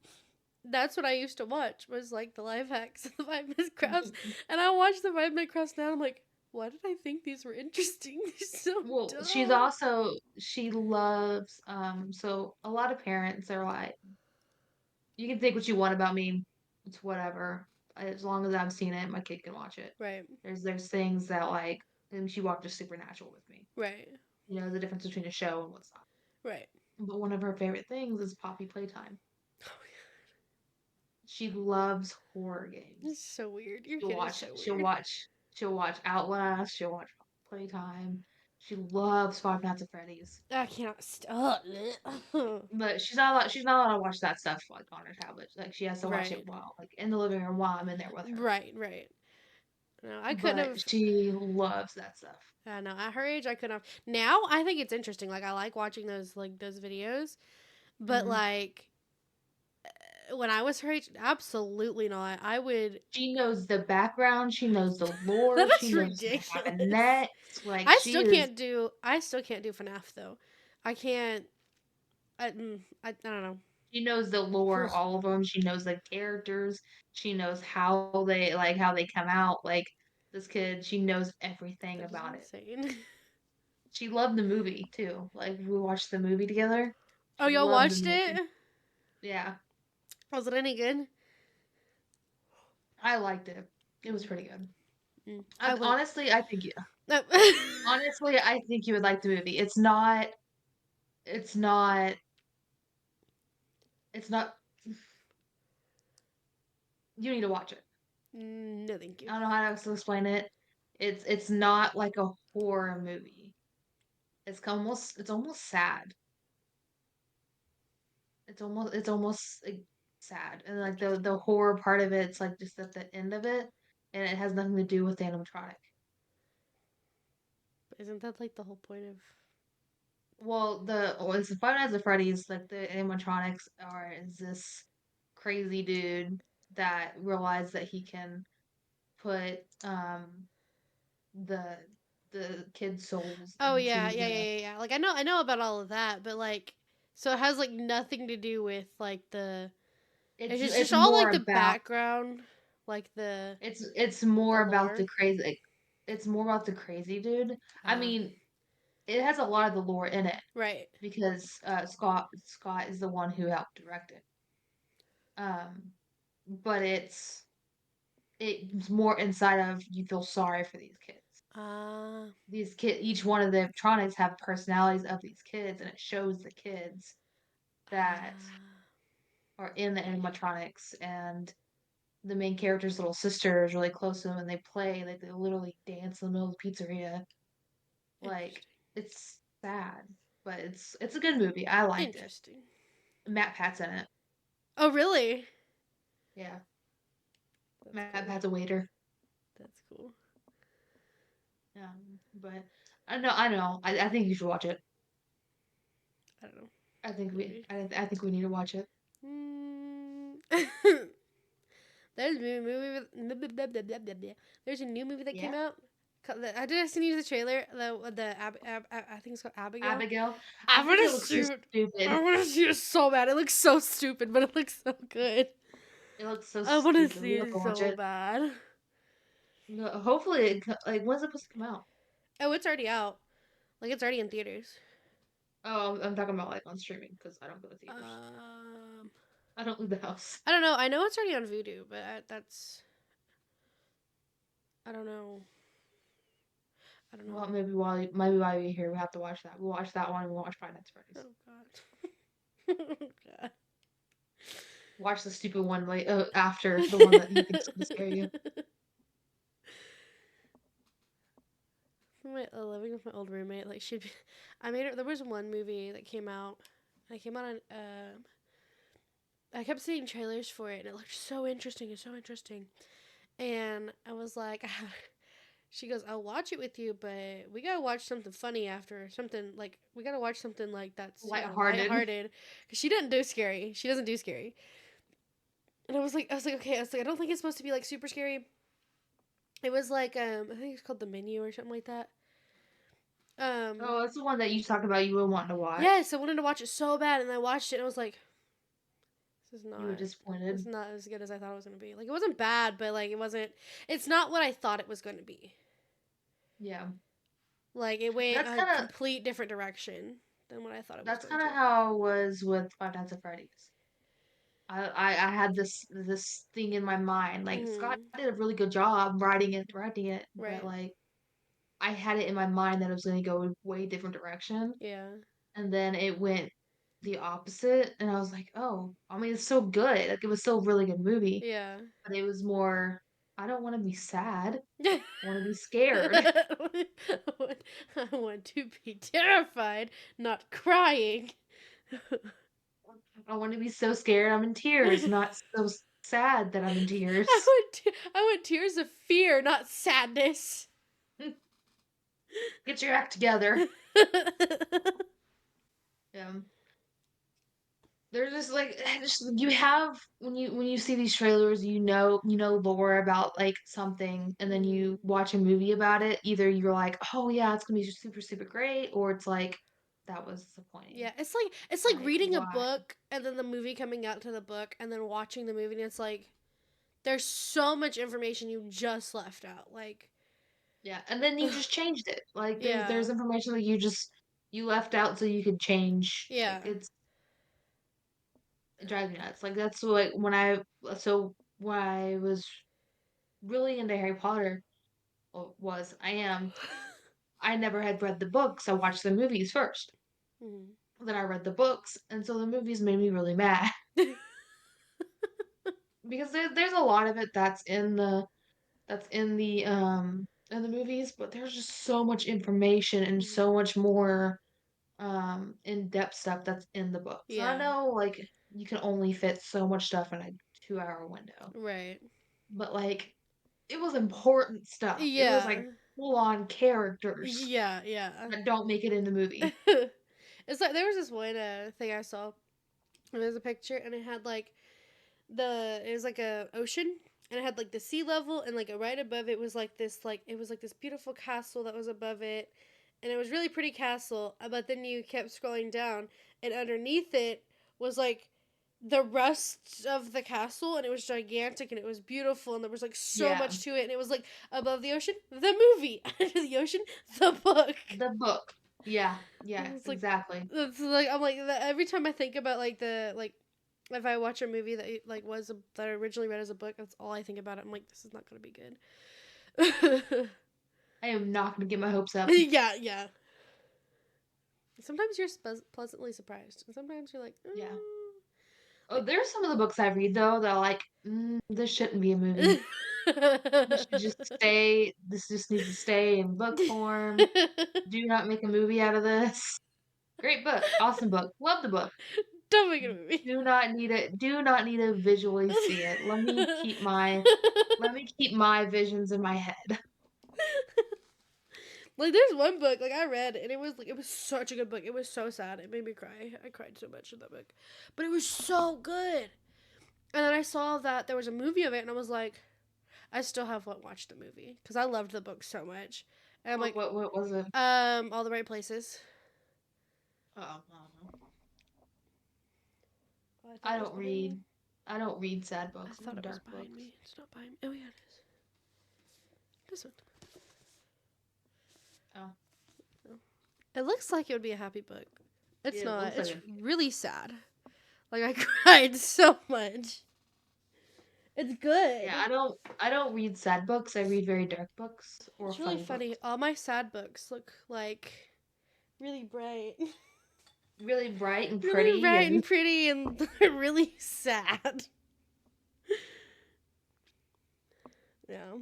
that's what I used to watch was like the life hacks, the 5 minute crafts, and I watched the 5 minute crafts now. And I'm like, why did I think these were interesting? They're so Well, dumb. she loves so a lot of parents are like, "You can think what you want about me. It's whatever. As long as I've seen it, my kid can watch it." Right, There's things that like and she watches Supernatural with me. right, You know, the difference between a show and what's not. right. But one of her favorite things is Poppy Playtime. She loves horror It's games. so weird. Your She'll kid is watch so she'll weird. watch she'll watch Outlast, she'll watch Playtime. She loves Five Nights at Freddy's. I cannot stop. But she's not allowed to watch that stuff like on her tablet. Like she has to watch it Right, while like in the living room while I'm in there with her. right, right. No, I couldn't But have. she loves that stuff. I know. At her age, I couldn't have. Now, I think it's interesting. Like, I like watching those videos, but Hmm. like when I was her age, absolutely not. I would. She knows the background, she knows the lore, she That's knows what's gonna happen ridiculous. next. Like she is I still can't do FNAF though. I can't. I don't know. she knows the lore, all of them. She knows the characters. She knows how they come out. Like this kid, she knows everything That is about it. insane. She loved the movie too. Like we watched the movie together. Oh, She y'all loved the watched it? movie. Yeah, Was it any good? I liked it. It was pretty good. I would. Honestly, I think No. honestly, I think you would like the movie. It's not it's not you need to watch it. No, thank you. I don't know how else to explain it. It's not like a horror movie. It's almost sad. It's almost like sad. And like Interesting. the horror part of it's like just at the end of it and it has nothing to do with the animatronic. But isn't that like the whole point of? It's the Five Nights at Freddy's, like the animatronics are is this crazy dude that realized that he can put the the kids' souls Oh yeah, into yeah, yeah, the yeah, yeah. Like I know about all of that, but like, so it has like nothing to do with like the. It's just it's all more like the about background, like it's the more about lore. the crazy it's more about the crazy dude. I Uh, mean, it has a lot of the lore in it right. because Scott is the one who helped direct it. Um, but it's more inside of you feel sorry for these kids. Uh, Each one of the electronics have personalities of these kids, and it shows the kids that uh are in the animatronics, and the main character's little sister is really close to them, and they play like they literally dance in the middle of the pizzeria. Like Interesting. it's sad, but it's a good movie. I liked it. Interesting. Matt Pat's in it. Oh really? Yeah, That's Matt cool. Pat's a waiter. That's cool. But I know. I think you should watch it. I don't know. I Maybe. I think we need to watch it. Mm. There's a new movie. There's a new movie that came Yeah, out. I did see the trailer. I think it's called Abigail. Abigail. I I think want it to looks so see it. stupid. I want to see it so bad. It looks so stupid, but it looks so good. It looks so I want to stupid. see We have it to watch so it. bad. No, hopefully, like when's it supposed to come out? Oh, it's already out. Like it's already in theaters. Oh, I'm talking about like on streaming because I don't go to theaters. Um, I don't leave the house. I don't know. I know it's already on Vudu, but that's I don't know. I don't know. Well, maybe while you're here, we have to watch that. We'll watch that one and we'll watch Five Nights at Freddy's. Oh god. Oh god. Watch the stupid one like after the one that you think is gonna scare you. Living with my old roommate, like she'd be, I made her. There was one movie that came out. And it came out on. I kept seeing trailers for it, and it looked so interesting and so interesting. And I was like, she goes, "I'll watch it with you, but we gotta watch something funny after. Something like we gotta watch something like that's Lighthearted. lighthearted, because she didn't do scary. She doesn't do scary." And I was like, okay. I was like, I don't think it's supposed to be like super scary. It was like I think it's called The Menu or something like that. Um, Oh, that's the one that you talked about you were wanting to yes, watch. I wanted to watch it so bad, and I watched it, and I was like, this is You were not. This is disappointed. not as good as I thought it was gonna be. Like it wasn't bad, but like it wasn't. It's not what I thought it was gonna be. Yeah. Like it went That's a kind of complete different direction than what I thought it was that's going kind of to. how it was with Five Nights at Freddy's. I had this thing in my mind. Like Scott Mm-hmm. did a really good job writing it, but Right. like I had it in my mind that it was going to go a way different direction, Yeah. and then it went the opposite, and I was like, oh, I mean, it's so good. Like it was still a really good movie, Yeah. but it was more. I don't want to be sad. I I want to be scared. want to be terrified, not crying. I want to be so scared I'm in tears, not so sad that I'm in I tears. want I want tears of fear, not sadness. Get your act together. Yeah. They're just like just you have when you see these trailers, you know lore about like something, and then Mm. you watch a movie about it. Either you're like, oh yeah, it's gonna be super super great, or it's like that was disappointing. Yeah, it's like Like reading a why? book and then the movie coming out to the book and then watching the movie and it's like there's so much information you just left out. Like, Yeah, and then you just changed it. Like yeah, there's information that you left out so you could change. Like yeah. It drives me nuts. Like that's what when I was really into Harry Potter, I am. I never had read the books. I watched the movies first. Mhm. Then I read the books, and so the movies made me really mad because there's a lot of it that's in the movies, but there's just so much information and Mhm. so much more in-depth stuff that's in the books. And I Yeah. know like you can only fit so much stuff in a 2-hour window. Right. But like it was important stuff. It was Yeah. like full on characters Yeah. Yeah. that don't make it in the movie. It's like there was this one thing I saw. It was a picture, and it had like it was like a ocean, and it had like the sea level, and like right above it was like this beautiful castle that was above it, and it was really pretty castle. But then you kept scrolling down, and underneath it was like the rest of the castle, and it was gigantic and it was beautiful, and there was like so Yeah. much to it, and it was like above the ocean the movie, under the ocean the book. The book. Yeah. Yeah, It's like exactly. it's like I'm like every time I think about like the like if I watch a movie that that I originally read as a book, that's all I think about. I'm like, this is not gonna be good. I am not going to get my hopes up. Yeah, yeah. Sometimes you're pleasantly surprised, and sometimes you're like, Yeah. Oh, like. there's some of the books I read though that are like, this shouldn't be a movie. This just needs to stay in book form. Do not make a movie out of this. Great book. Awesome book. Love the book. Don't make it a movie. Do not need to visually see it. Let me keep my visions in my head. Like there's one book like I read, and it was such a good book. It was so sad. It made me cry. I cried so much in that book, but it was so good. And then I saw that there was a movie of it, and I was like, I still haven't watched the movie because I loved the book so much. And I'm like, What was it? all the right places. Oh, I don't know. Oh, I thought I it was don't behind me. read. I don't read sad I books. I thought read it was dark behind books. me. It's not behind me. Oh yeah, it is. This one. Oh, Oh. It looks like it would be a happy book. It's yeah, it not. looks like It's it. really sad. Like I cried so much. It's Yeah, good. I don't read sad books. I read very dark books or It's really funny books. funny. All my sad books look like really bright. Really bright and Really pretty bright and and pretty and they're really sad. Yeah.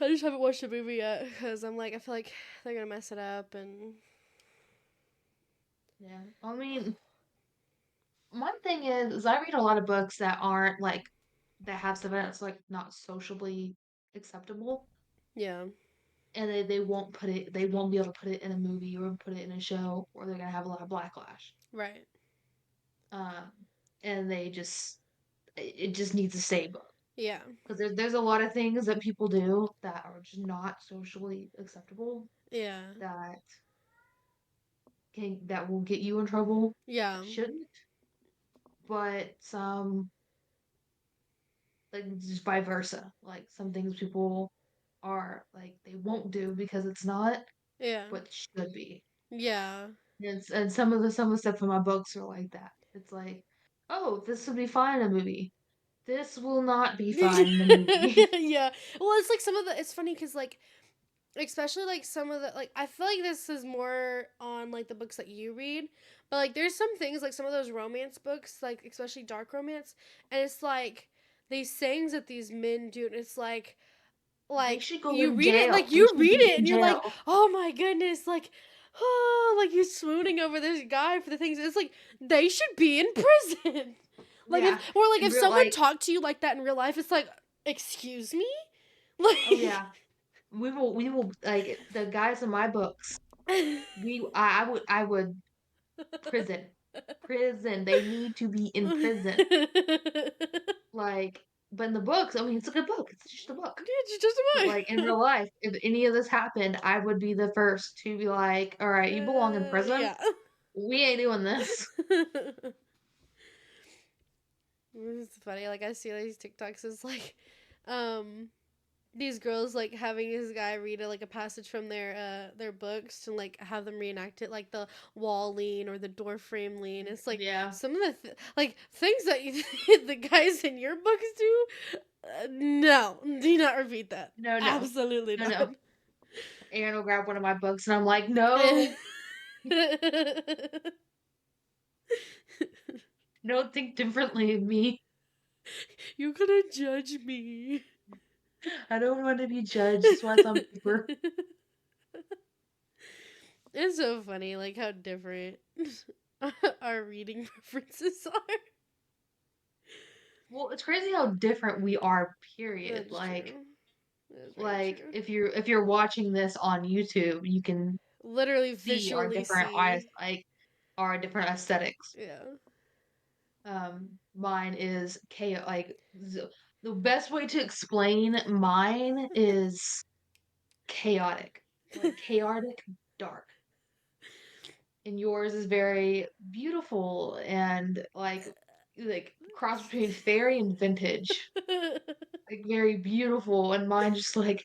I just haven't watched the movie yet because I'm like, I feel like they're gonna mess it up and. yeah. I mean, one thing is I read a lot of books that aren't like that have stuff that's like not sociably acceptable, Yeah. and they won't be able to put it in a movie or put it in a show, or they're gonna have a lot of backlash. Right. Um, and it just needs to stay book Yeah. because there's a lot of things that people do that are just not socially acceptable Yeah. that that will get you in trouble Yeah. that shouldn't, but some like just vice versa. Like some things people are like they won't do because it's not, Yeah. but should be. Yeah. And some of the stuff in my books are like that. It's like, oh, this would be fine in a movie. This will not be fine in the movie. Yeah. Well, it's like some of the. It's funny because like especially like some of the like I feel like this is more on like the books that you read, but like there's some things like some of those romance books like especially dark romance, and it's like these sayings that these men do, and it's They like should go you in read it, jail. like They you should read be it in and you're like, jail. oh my goodness, like oh, like you swooning over this guy for the things. It's like they should be in prison. Like if Yeah. or like In if real someone like, talked to you like that in real life, it's like excuse me, oh like yeah. We will like the guys in my books. I would prison. Prison. They need to be in prison. Like, but in the books, I mean, it's a good book. It's just a book. It's just But a like in real life, if any of this happened, I would be the first to be like, "All right, you belong in prison. yeah. We ain't doing this." It's funny. Like I see these TikToks is like, um, these girls like having this guy read like a passage from their books and like have them reenact it, like the wall lean or the door frame lean. It's like Yeah. some of the like things that you, the guys in your books do. No, do not repeat that. No, no. Absolutely No, not. no. Aaron will grab one of my books and I'm like, no, don't think differently of me. You gonna judge me? I don't want to be judged. That's why it's on paper. It's so funny, like how different our reading preferences are. Well, it's crazy how different we are, period. That's true. That's very Like true. if you're watching this on YouTube, you can Literally see our visually different eyes, see. like our different aesthetics. Yeah. Mine is chaos. The best way to explain mine is chaotic, like chaotic dark, and yours is very beautiful and like cross between fairy and vintage, like very beautiful, and mine just like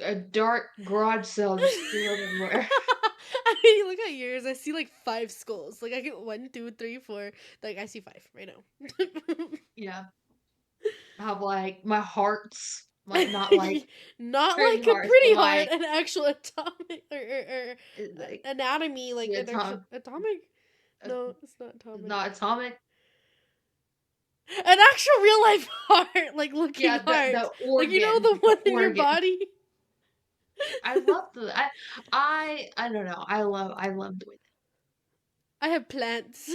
a dark garage sale just threw everywhere. I mean, look at yours. I see like five skulls. Like I get one, two, three, four. Like I see five right now. Yeah, I have like my hearts, like not like Not pretty like a hearts, but pretty heart, like an actual atomic or like anatomy, like yeah, an actual atomic. uh, No, it's not atomic. not atomic. An actual real life heart, like looking Yeah, the heart, like you know organ, the the one in your organ. body. I love the I don't know. I love doing I have plants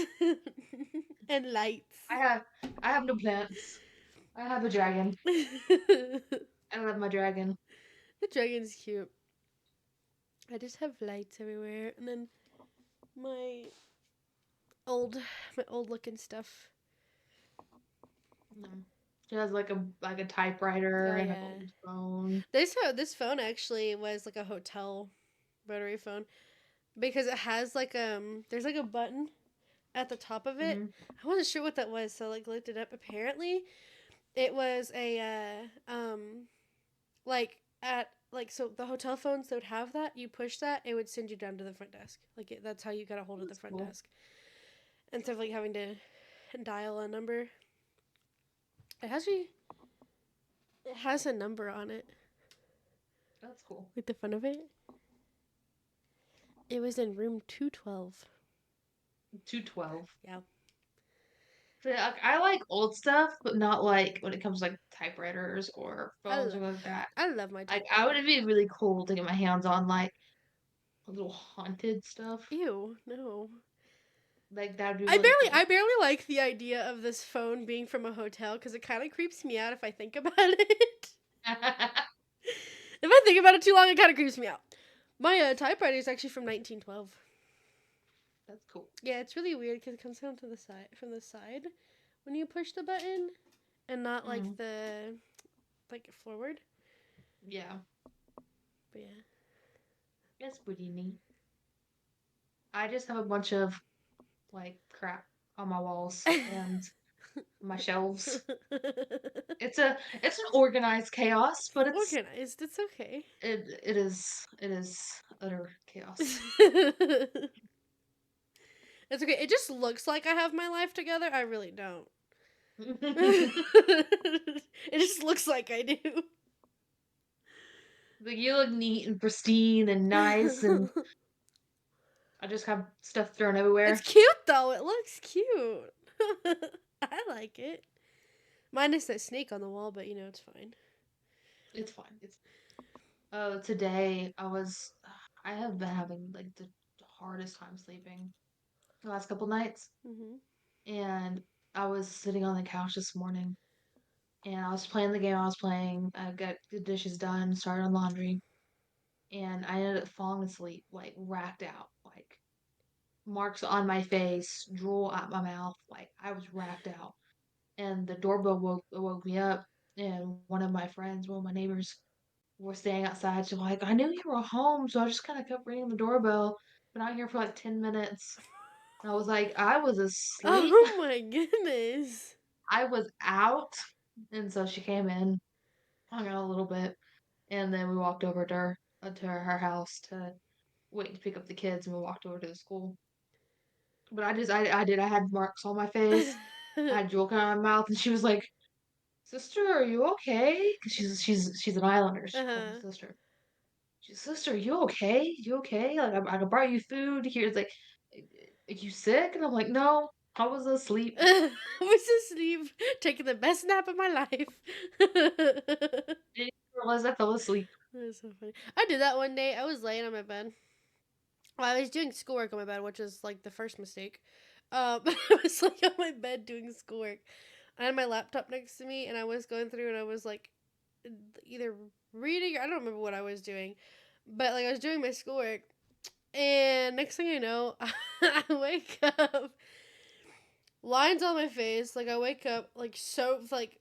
and lights. that. I have no plants. I have a dragon. The I love my dragon. dragon's cute. I just have lights everywhere, and then my old, my old looking stuff. Mm. She has like a typewriter Oh and an yeah, old phone. this phone actually was like a hotel rotary phone because it has like there's like a button at the top of it. Hmm. I wasn't sure what that was, so I, like looked it up. Apparently, it was a like at like so the hotel phones that would have that. You push that, it would send you down to the front desk. Like that's how you got a hold of the That's front cool. desk instead of like having to dial a number. It has me. It has a number on it. That's cool. Like the front of it. It was in room 212. 212. Yeah. So, like, I like old stuff, but not like when it comes to, like typewriters or I, phones or lo- like that. I love my Like I typewriter. would be really cool to get my hands on like a little haunted stuff. Ew, no. Like that would be I really barely cool. I barely like the idea of this phone being from a hotel because it kind of creeps me out if I think about it. If I think about it too long, it kind of creeps me out. My typewriter is actually from 1912. That's cool. Yeah, it's really weird because it comes down to the side from the side when you push the button, and not like Mm, the like forward. yeah, But yeah. that's pretty neat. I just have a bunch of like crap on my walls and my shelves. It's an organized chaos, but Organized. It's okay. it is utter chaos. It's okay. It just looks like I have my life together. I really don't. It just looks like I do. Like you look neat and pristine and nice, and I just have stuff thrown It's everywhere. cute though. It looks cute. I like it. Minus that snake on the wall, but you know it's fine. It's fine. It's today I have been having like the hardest time sleeping the last couple nights, Hmm. and I was sitting on the couch this morning, and I was playing the game I was playing. I got the dishes done, started on laundry, and I ended up falling asleep, like racked out, like marks on my face, drool out my mouth, like I was racked out. And the doorbell woke me up, and one of my neighbors, were staying outside. So like, I knew you were home, so I just kind of kept ringing the doorbell. Been out here for like 10 minutes. And I was like, I was asleep. Oh my goodness. I was out, and so she came in. hung out a little bit, and then we walked over to her house to wait to pick up the kids, and we walked over to the school. But I had marks on my face. I had jewel coming out of my mouth, and she was like, "Sister, are you okay?" Because she's an Islander. She calls me Uh-huh. sister. She's, "Sister, you okay? You okay? Like I brought you food here." It's like, "Are you sick?" And I'm like, "No, I was asleep." I was asleep, taking the best nap of my life. Didn't realize I fell asleep. That's so funny. I did that one day. I was laying on my bed. Well, I was doing schoolwork on my bed, which is like the first mistake. I was like on my bed doing schoolwork. I had my laptop next to me, and I was going through, and I was like either reading. I don't remember what I was doing, but like I was doing my schoolwork, and next thing I know, I wake up, lines on my face. Like I wake up like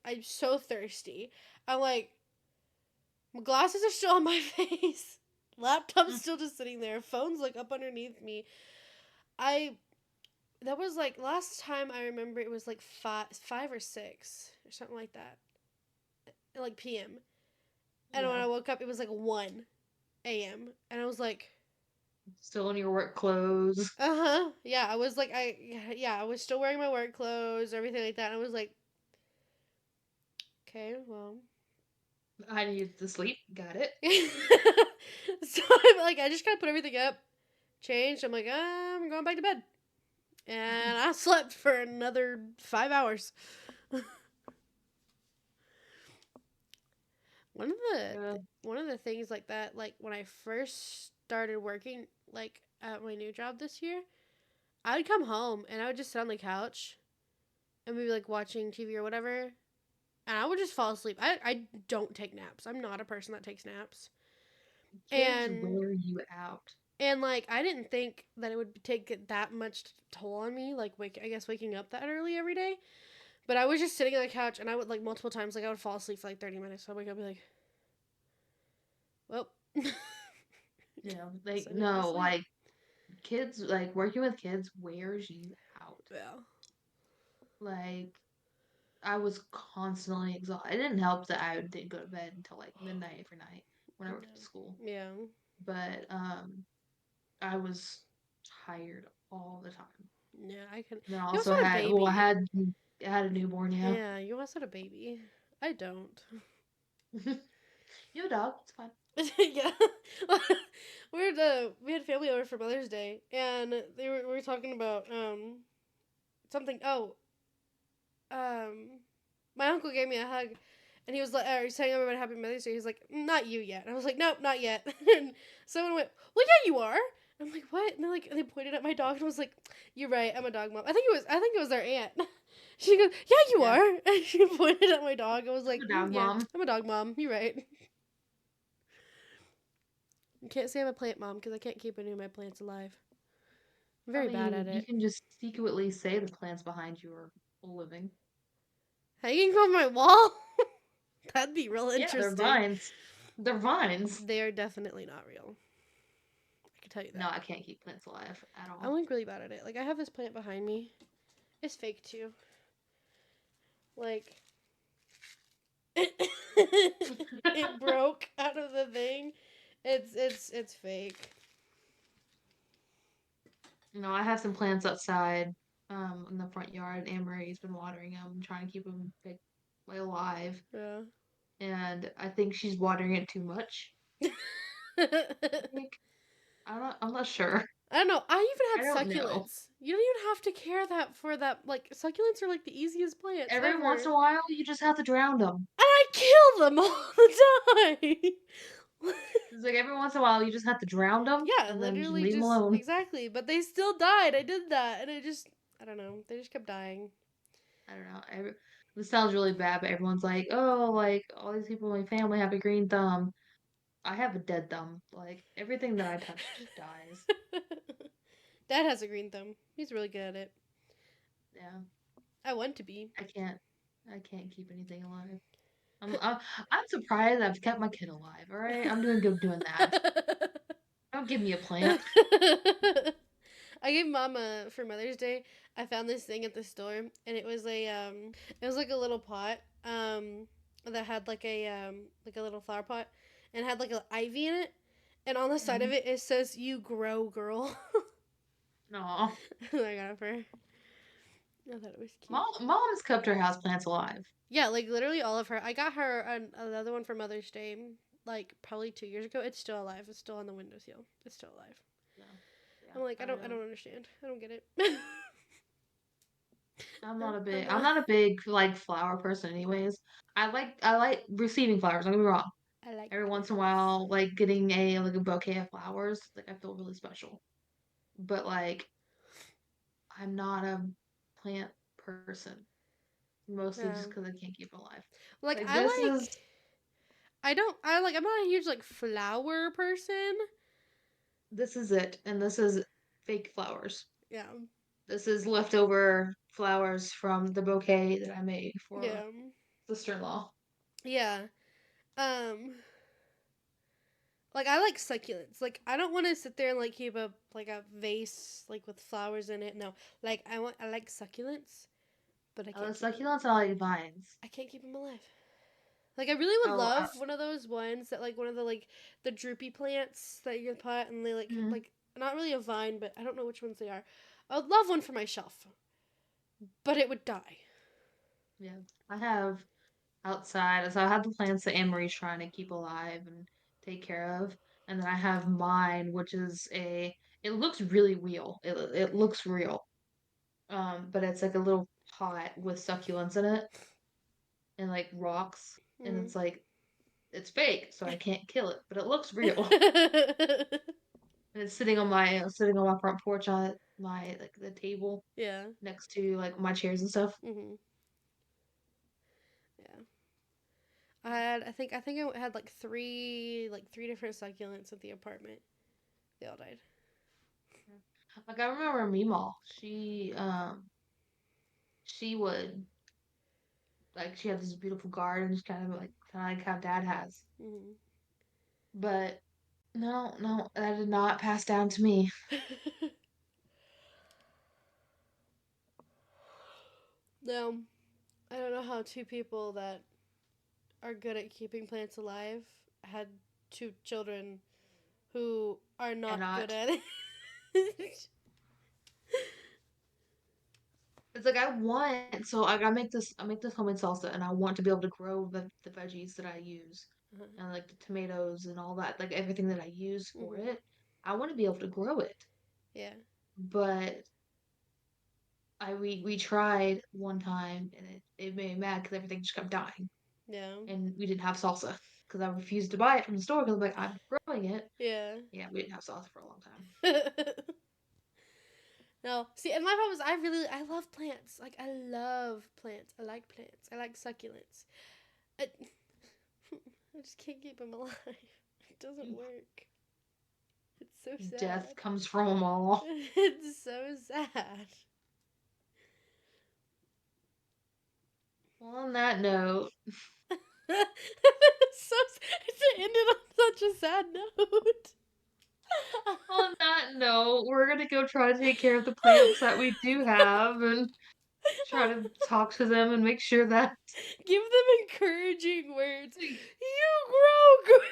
I'm so thirsty. I'm like my glasses are still on my face. Laptop's Mm. still just sitting there. Phone's like up underneath me. I that was like last time I remember it was like five or six or something like that, like p.m. And when Yeah. I woke up, it was like 1 a.m. And I was like, Still in your work clothes. uh huh, yeah. I was like, I was still wearing my work clothes, everything like that. And I was like, okay, well. I needed to sleep. Got it. So I'm like, I just gotta put everything up, changed. I'm like, I'm going back to bed, and I slept for another 5 hours. One of the Yeah. one of the things like that, like when I first started working, like at my new job this year, I would come home and I would just sit on the couch and maybe like watching TV or whatever, and I would just fall asleep. I don't take naps. I'm not a person that takes naps, Kids and wear you out. like I didn't think that it would take that much toll on me, like I guess waking up that early every day. But I was just sitting on the couch and I would like multiple times, like I would fall asleep for like 30 minutes. So I'd wake up and be like, well. Like So I need to go to no, sleep. like kids, like working with kids wears you out. Yeah. Like I was constantly exhausted. It didn't help that I didn't go to bed until like midnight every night when I worked at school. Yeah. But I was tired all the time. Yeah, I can. And then I You also also had a had baby. I had a newborn, yeah. Yeah, you also had a baby. I don't. You have a dog, it's fine. Yeah. We had family over for Mother's Day, and we were talking about something. Oh, um, my uncle gave me a hug, and he was like, "Are you saying everybody Happy Mother's Day?" He's like, "Not you yet." And I was like, "Nope, not yet." And someone went, "Well, yeah, you are." I'm like, "What?" And they pointed at my dog, and I was like, "You're right. I'm a dog mom." I think it was their aunt. She goes, "Yeah, you Yeah. are." And she pointed at my dog. I was I'm like, a dog "Yeah, mom. I'm a dog mom. You're right." You can't say I'm a plant mom because I can't keep any of my plants alive. I'm I very bad mean, at you it. can just secretly say the plants behind you are living. Hanging from my wall? That'd be real Yeah, they're interesting. vines. They're vines. They are definitely not real. I can tell you No, that. I can't keep plants alive at I'm all. like really bad at it. Like I have this plant behind me. It's fake too. Like it broke out of the thing. It's fake. No, I have some plants outside, in the front yard. Anne Marie's been watering them, trying to keep them like alive. Yeah. And I think she's watering it too much. I I think I'm not sure. don't know. I I even had don't know. succulents. You don't even have to care that for that. Like succulents are like the easiest plants Every ever, once in and a while, you just have to drown them. I kill them all the time. It's like every once in a while, you just have to drown them Yeah, and then just literally leave them just alone. exactly. But they still died. I did that, and I don't know. They just kept dying. I don't know. This sounds really bad, but everyone's like, "Oh, like all these people in my family have a green thumb." I have a dead thumb. Like everything that I touch just dies. Dad has a green thumb. He's really good at it. Yeah, I want to be. I can't. I can't keep anything alive. I'm surprised I've kept my kid alive. All right, I'm doing good doing that. Don't give me a plant. I gave Mama for Mother's Day. I found this thing at the store, and it was like a little pot, that had like a little flower pot and had like an ivy in it, and on the side of Mm-hmm. it says "You grow, girl." No. I got it for her. I thought it was cute. Mom's kept her houseplants alive. Yeah, like literally all of her. I got her another one for Mother's Day, like probably 2 years ago. It's still alive. It's still on the windowsill. It's still alive. Yeah. Yeah. I'm like, I I know. don't understand. I don't get it. I'm not a big like flower person anyways. I like receiving flowers, don't get me wrong. I like Every once in a plants. while, like getting a like a bouquet of flowers, like I feel really special. But like I'm not a plant person. Mostly just Um, because I can't keep them alive. like Like I this is like I don't I like I'm not a huge like flower person. this is it, and this is fake flowers. Yeah. This is leftover flowers from the bouquet that I made for Yeah. sister-in-law. Yeah. Um like I like succulents. Like I don't want to sit there and like keep a vase like with flowers in it. No. Like I like succulents, but I love succulents. I like vines. I can't keep them alive. Like I really would Oh, love one of those ones that like one of the the droopy plants that you can pot and they mhm. like not really a vine, but I don't know which ones they are. I would love one for my shelf, but it would die. Yeah. I have outside. So I have the plants that Anne Marie's trying to keep alive and take care of, and then I have mine, which is a. It looks really real. It looks real. But it's like a little pot with succulents in it and like rocks, and Mm. it's fake, so I can't kill it, but it looks real. And it's sitting on my front porch on my like the table Yeah. next to like my chairs and stuff. Mhm. Yeah. I think I had like three different succulents at the apartment. They all died. Like I remember Meemaw. She would like she had this beautiful garden, just kind of like how Dad has. Mhm. But no, that did not pass down to me. No, I don't know how two people that are good at keeping plants alive had two children who are not good Cannot. at it. It's like I make this homemade salsa, and I want to be able to grow the veggies that I use, Uh-huh. and like the tomatoes and all that, like everything that I use for Mhm. it. I want to be able to grow it, Yeah. but we tried one time, and it made me mad because everything just kept dying, Yeah. and we didn't have salsa because I refused to buy it from the store because I'm like I'm growing it. Yeah. Yeah, we didn't have salsa for a long time. No, see, and my problem is I love plants. Like I love plants. I like plants. I like succulents. I, I just can't keep them alive. It doesn't work. It's so Death sad. comes from them all. It's so sad. Well, on that note, So it ended on such a sad note. we're gonna go try to take care of the plants that we do have and try to talk to them and make sure that Give them encouraging words. You grow, girl.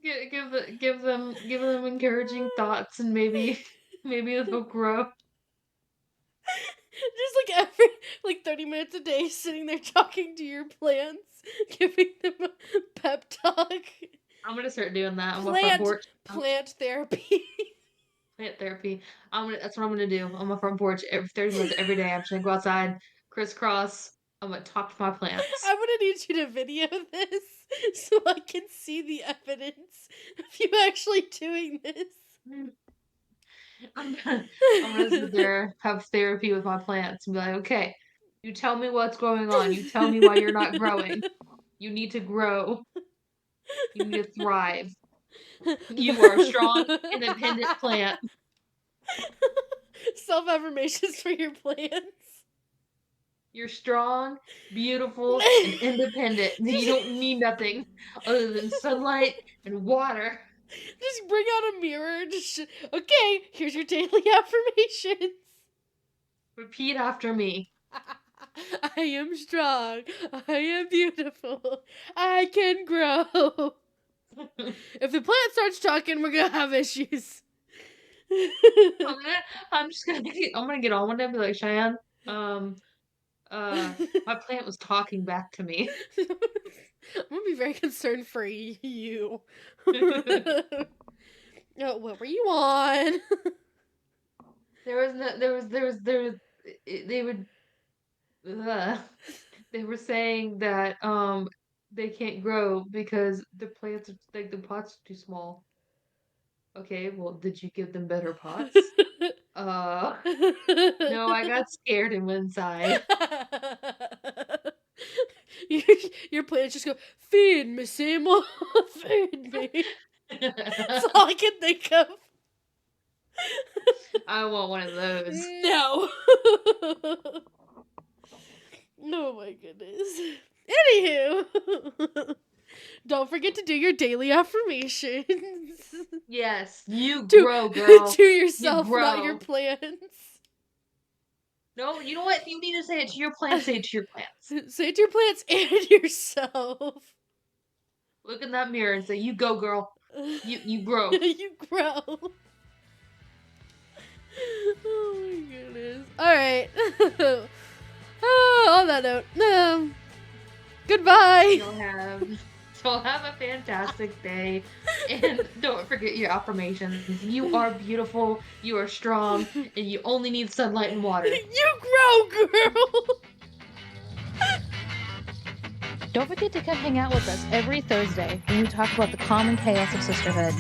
give them encouraging thoughts and maybe they'll grow. Just like every 30 minutes a day sitting there talking to your plants, giving them a pep talk. I'm gonna start doing that on my front Plant porch. plant therapy. Plant therapy. That's what I'm gonna do on my front porch every 30 minutes every day. I'm just gonna go outside, crisscross. I'm gonna talk to my plants. I'm gonna need you to video this so I can see the evidence of you actually doing this. I'm gonna I'm gonna sit there, have therapy with my plants, and be like, okay, you tell me what's going on. You tell me why you're not growing. You need to grow. You need to thrive. You are a strong, independent plant. Self affirmations for your plants. You're strong, beautiful, and independent. You don't need nothing other than sunlight and water. Just bring out a mirror. Okay, here's your daily affirmations. Repeat after me. I am strong. I am beautiful. I can grow. If the plant starts talking, we're gonna have issues. I'm gonna, I'm gonna get on one day and be like, Cheyenne, um, uh, my plant was talking back to me. I'm gonna be very concerned for you. Oh, what were you on? There was no, there was, they would, ugh. They were saying that, they can't grow because the plants, like, the pots are too small. Okay, well, did you give them better pots? Uh, no, I got scared and went inside. your, your plants just go, feed me, Seymour, feed me. That's all I can think of. I want one of those. No. Oh my goodness. Anywho, don't forget to do your daily affirmations Yes, you to grow, girl. to You yourself, not your grow. plants. No, you know what? You need to say it to your plants. Say it to your plants. Say it to your plants and yourself. Look in that mirror and say, "You go, girl. You grow." You grow. Oh my goodness. Alright. On that note, goodbye. You'll have you'll have a fantastic day. And don't forget your affirmations. You are beautiful, you are strong, and you only need sunlight and water. You grow, girl. Don't forget to come hang out with us every Thursday when we talk about the common chaos of sisterhood.